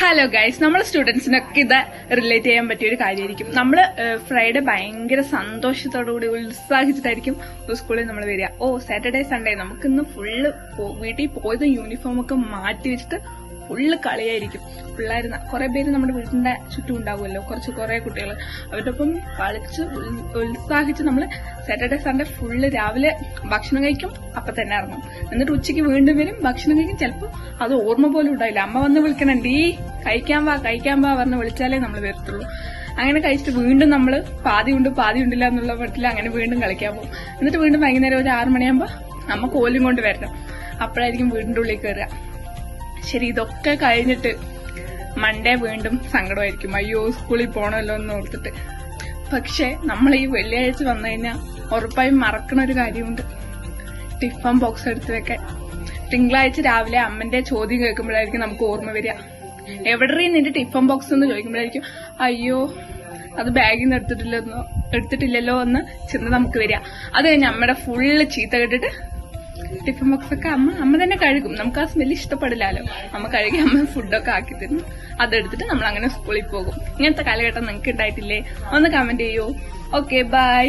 Hello guys, നമ്മളെ സ്റ്റുഡൻസിനൊക്കെ ഇത് relate ചെയ്യാൻ പറ്റിയ ഒരു കാര്യമായിരിക്കും. നമ്മള് ഫ്രൈഡേ ഭയങ്കര സന്തോഷത്തോടുകൂടി ഉത്സാഹിച്ചിട്ടായിരിക്കും സ്കൂളിൽ നമ്മൾ വരിക. സാറ്റർഡേ സൺഡേ നമുക്കിന്ന് ഫുള്ള് വീട്ടിൽ പോയത് യൂണിഫോം ഒക്കെ മാറ്റി വെച്ചിട്ട് ഫുള്ള് കളിയായിരിക്കും. പിള്ളേർ കുറെ പേര് നമ്മുടെ വീടിന്റെ ചുറ്റും ഉണ്ടാവുമല്ലോ, കുറെ കുട്ടികൾ. അവരുടെ ഒപ്പം കളിച്ച് ഉത്സാഹിച്ച് നമ്മൾ സാറ്റർഡേ സൺഡേ ഫുള്ള് രാവിലെ ഭക്ഷണം കഴിക്കും, അപ്പൊ തന്നെ ഇറങ്ങും. എന്നിട്ട് ഉച്ചയ്ക്ക് വീണ്ടും വരും, ഭക്ഷണം കഴിക്കും. ചിലപ്പോൾ അത് ഓർമ്മ പോലും ഉണ്ടായില്ല. അമ്മ വന്ന് വിളിക്കണേ, കഴിക്കാൻ വാ പറഞ്ഞ് വിളിച്ചാലേ നമ്മൾ വരത്തുള്ളൂ. അങ്ങനെ കഴിച്ചിട്ട് വീണ്ടും നമ്മൾ പാതി ഉണ്ടില്ല എന്നുള്ള മട്ടിൽ അങ്ങനെ വീണ്ടും കളിക്കാൻ പോകും. എന്നിട്ട് വീണ്ടും വൈകുന്നേരം ഒരു 6 മണിയാകുമ്പോൾ അമ്മ കോലും കൊണ്ട് വരണം. അപ്പോഴായിരിക്കും വീടിന്റെ ഉള്ളിൽ കയറുക. ശരി, ഇതൊക്കെ കഴിഞ്ഞിട്ട് മൺഡേ വീണ്ടും സങ്കടമായിരിക്കും, അയ്യോ സ്കൂളിൽ പോകണമല്ലോ എന്ന് ഓർത്തിട്ട്. പക്ഷെ നമ്മൾ ഈ വെള്ളിയാഴ്ച വന്നു കഴിഞ്ഞാൽ ഉറപ്പായും മറക്കണ ഒരു കാര്യമുണ്ട്, ടിഫൻ ബോക്സ് എടുത്ത് വെക്കാൻ. തിങ്കളാഴ്ച രാവിലെ അമ്മന്റെ ചോദ്യം കേൾക്കുമ്പോഴായിരിക്കും നമുക്ക് ഓർമ്മ വരിക, എവിടെ നിന്റെ ടിഫൻ ബോക്സ് എന്ന് ചോദിക്കുമ്പോഴായിരിക്കും അയ്യോ അത് ബാഗിൽ നിന്ന് എടുത്തിട്ടില്ലല്ലോ എന്ന് ചെന്ന് നമുക്ക് വരിക. അത് കഴിഞ്ഞ് അമ്മയുടെ ഫുള്ള് ചീത്ത കേട്ടിട്ട് ടിഫിൻ ബോക്സ് ഒക്കെ അമ്മ തന്നെ കഴുകും. നമുക്ക് ആ സ്മെല്ല് ഇഷ്ടപ്പെടില്ലല്ലോ. അമ്മ കഴുകി അമ്മ ഫുഡൊക്കെ ആക്കി തരുന്നു, അതെടുത്തിട്ട് നമ്മൾ അങ്ങനെ സ്കൂളിൽ പോകും. ഇങ്ങനത്തെ കാലഘട്ടം നിങ്ങൾക്ക് ഉണ്ടായിട്ടില്ലേ? ഒന്ന് കമന്റ് ചെയ്യൂ. Okay, by.